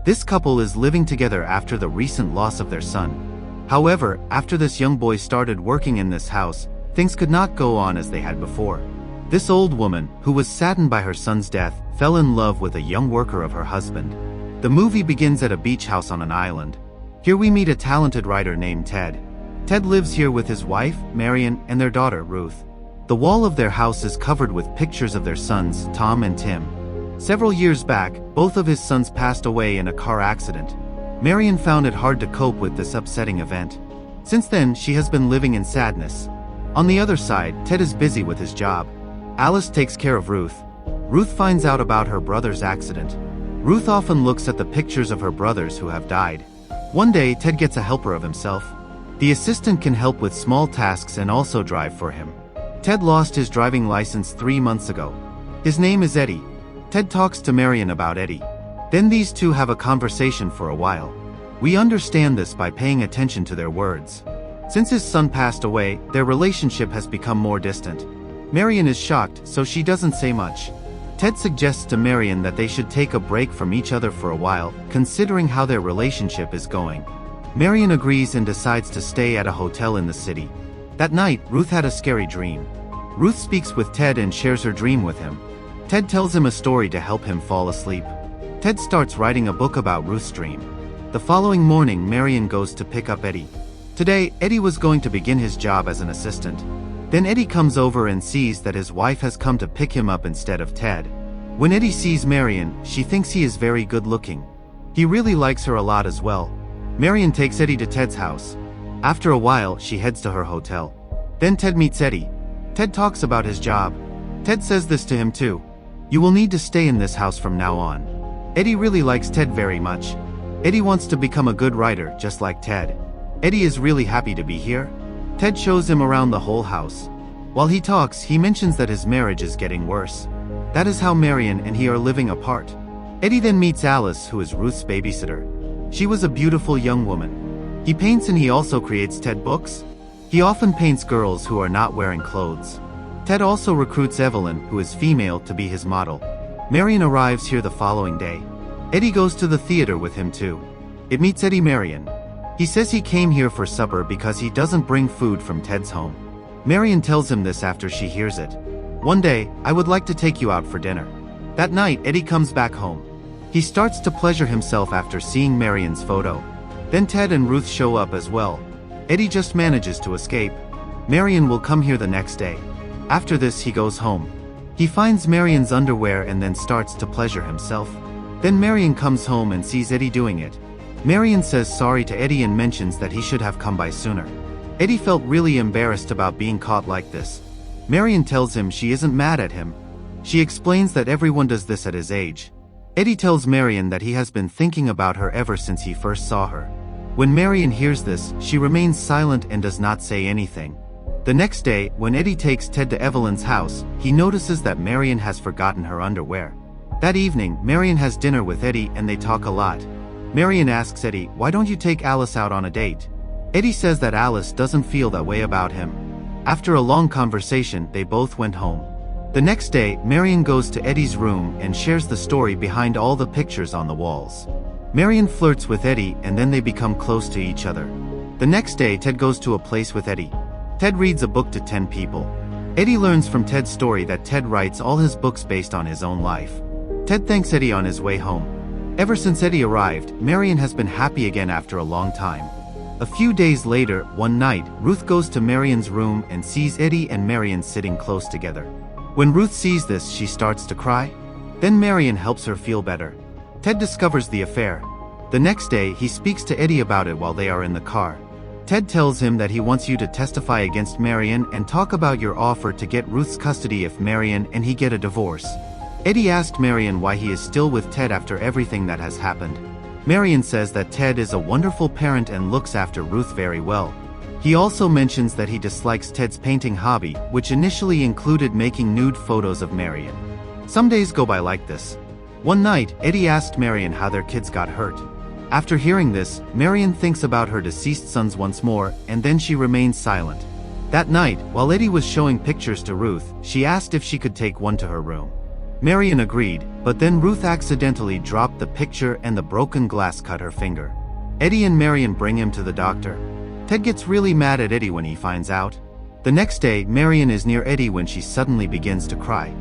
This couple is living together after the recent loss of their son. However, after this young boy started working in this house, things could not go on as they had before. This old woman, who was saddened by her son's death, fell in love with a young worker of her husband. The movie begins at a beach house on an island. Here we meet a talented writer named Ted. Ted lives here with his wife, Marion, and their daughter, Ruth. The wall of their house is covered with pictures of their sons, Tom and Tim. Several years back, both of his sons passed away in a car accident. Marion found it hard to cope with this upsetting event. Since then, she has been living in sadness. On the other side, Ted is busy with his job. Alice takes care of Ruth. Ruth finds out about her brother's accident. Ruth often looks at the pictures of her brothers who have died. One day, Ted gets a helper of himself. The assistant can help with small tasks and also drive for him. Ted lost his driving license 3 months ago. His name is Eddie. Ted talks to Marion about Eddie. Then these two have a conversation for a while. We understand this by paying attention to their words. Since his son passed away, their relationship has become more distant. Marion is shocked, so she doesn't say much. Ted suggests to Marion that they should take a break from each other for a while, considering how their relationship is going. Marion agrees and decides to stay at a hotel in the city. That night, Ruth had a scary dream. Ruth speaks with Ted and shares her dream with him. Ted tells him a story to help him fall asleep. Ted starts writing a book about Ruth's dream. The following morning, Marion goes to pick up Eddie. Today, Eddie was going to begin his job as an assistant. Then Eddie comes over and sees that his wife has come to pick him up instead of Ted. When Eddie sees Marion, she thinks he is very good looking. He really likes her a lot as well. Marion takes Eddie to Ted's house. After a while, she heads to her hotel. Then Ted meets Eddie. Ted talks about his job. Ted says this to him too. You will need to stay in this house from now on. Eddie really likes Ted very much. Eddie wants to become a good writer, just like Ted. Eddie is really happy to be here. Ted shows him around the whole house. While he talks, he mentions that his marriage is getting worse. That is how Marion and he are living apart. Eddie then meets Alice, who is Ruth's babysitter. She was a beautiful young woman. He paints and he also creates Ted books. He often paints girls who are not wearing clothes. Ted also recruits Evelyn, who is female, to be his model. Marion arrives here the following day. Eddie goes to the theater with him too. It meets Eddie Marion. He says he came here for supper because he doesn't bring food from Ted's home. Marion tells him this after she hears it. One day, I would like to take you out for dinner. That night, Eddie comes back home. He starts to pleasure himself after seeing Marion's photo. Then Ted and Ruth show up as well. Eddie just manages to escape. Marion will come here the next day. After this, he goes home. He finds Marion's underwear and then starts to pleasure himself. Then Marion comes home and sees Eddie doing it. Marion says sorry to Eddie and mentions that he should have come by sooner. Eddie felt really embarrassed about being caught like this. Marion tells him she isn't mad at him. She explains that everyone does this at his age. Eddie tells Marion that he has been thinking about her ever since he first saw her. When Marion hears this, she remains silent and does not say anything. The next day, when Eddie takes Ted to Evelyn's house, he notices that Marion has forgotten her underwear. That evening, Marion has dinner with Eddie and they talk a lot. Marion asks Eddie, why don't you take Alice out on a date? Eddie says that Alice doesn't feel that way about him. After a long conversation, they both went home. The next day, Marion goes to Eddie's room and shares the story behind all the pictures on the walls. Marion flirts with Eddie and then they become close to each other. The next day, Ted goes to a place with Eddie. Ted reads a book to 10 people. Eddie learns from Ted's story that Ted writes all his books based on his own life. Ted thanks Eddie on his way home. Ever since Eddie arrived, Marion has been happy again after a long time. A few days later, one night, Ruth goes to Marion's room and sees Eddie and Marion sitting close together. When Ruth sees this, she starts to cry. Then Marion helps her feel better. Ted discovers the affair. The next day, he speaks to Eddie about it while they are in the car. Ted tells him that he wants you to testify against Marion and talk about your offer to get Ruth's custody if Marion and he get a divorce. Eddie asked Marion why he is still with Ted after everything that has happened. Marion says that Ted is a wonderful parent and looks after Ruth very well. He also mentions that he dislikes Ted's painting hobby, which initially included making nude photos of Marion. Some days go by like this. One night, Eddie asked Marion how their kids got hurt. After hearing this, Marion thinks about her deceased sons once more, and then she remains silent. That night, while Eddie was showing pictures to Ruth, she asked if she could take one to her room. Marion agreed, but then Ruth accidentally dropped the picture and the broken glass cut her finger. Eddie and Marion bring him to the doctor. Ted gets really mad at Eddie when he finds out. The next day, Marion is near Eddie when she suddenly begins to cry.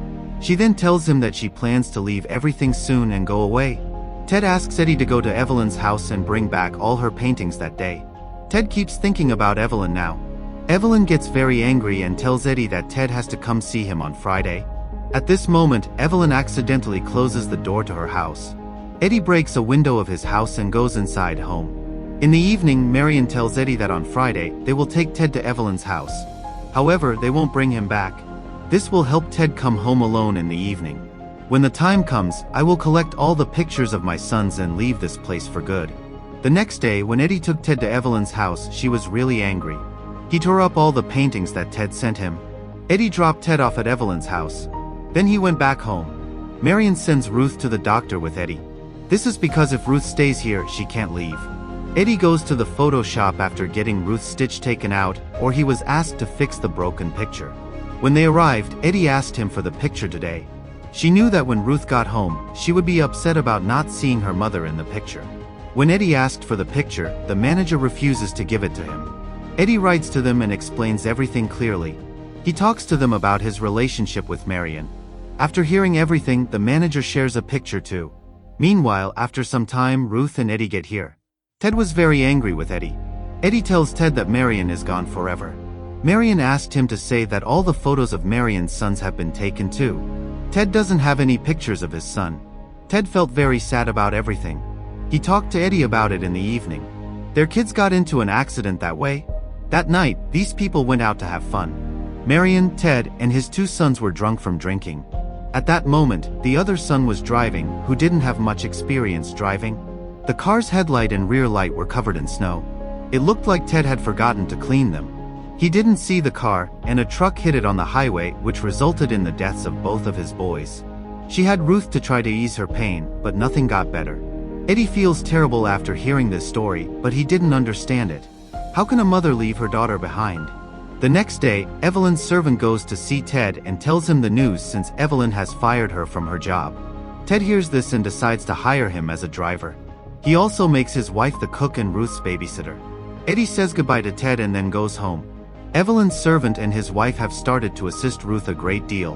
She then tells him that she plans to leave everything soon and go away. Ted asks Eddie to go to Evelyn's house and bring back all her paintings that day. Ted keeps thinking about Evelyn now. Evelyn gets very angry and tells Eddie that Ted has to come see him on Friday. At this moment, Evelyn accidentally closes the door to her house. Eddie breaks a window of his house and goes inside home. In the evening, Marion tells Eddie that on Friday, they will take Ted to Evelyn's house. However, they won't bring him back. This will help Ted come home alone in the evening. When the time comes, I will collect all the pictures of my sons and leave this place for good. The next day, when Eddie took Ted to Evelyn's house, she was really angry. He tore up all the paintings that Ted sent him. Eddie dropped Ted off at Evelyn's house. Then he went back home. Marion sends Ruth to the doctor with Eddie. This is because if Ruth stays here, she can't leave. Eddie goes to the photo shop after getting Ruth's stitch taken out, or he was asked to fix the broken picture. When they arrived, Eddie asked him for the picture today. She knew that when Ruth got home, she would be upset about not seeing her mother in the picture. When Eddie asked for the picture, the manager refuses to give it to him. Eddie writes to them and explains everything clearly. He talks to them about his relationship with Marion. After hearing everything, the manager shares a picture too. Meanwhile, after some time, Ruth and Eddie get here. Ted was very angry with Eddie. Eddie tells Ted that Marion is gone forever. Marion asked him to say that all the photos of Marion's sons have been taken too. Ted doesn't have any pictures of his son. Ted felt very sad about everything. He talked to Eddie about it in the evening. Their kids got into an accident that way. That night, these people went out to have fun. Marion, Ted, and his two sons were drunk from drinking. At that moment, the other son was driving, who didn't have much experience driving. The car's headlight and rear light were covered in snow. It looked like Ted had forgotten to clean them. He didn't see the car, and a truck hit it on the highway, which resulted in the deaths of both of his boys. She had Ruth to try to ease her pain, but nothing got better. Eddie feels terrible after hearing this story, but he didn't understand it. How can a mother leave her daughter behind? The next day, Evelyn's servant goes to see Ted and tells him the news since Evelyn has fired her from her job. Ted hears this and decides to hire him as a driver. He also makes his wife the cook and Ruth's babysitter. Eddie says goodbye to Ted and then goes home. Evelyn's servant and his wife have started to assist Ruth a great deal.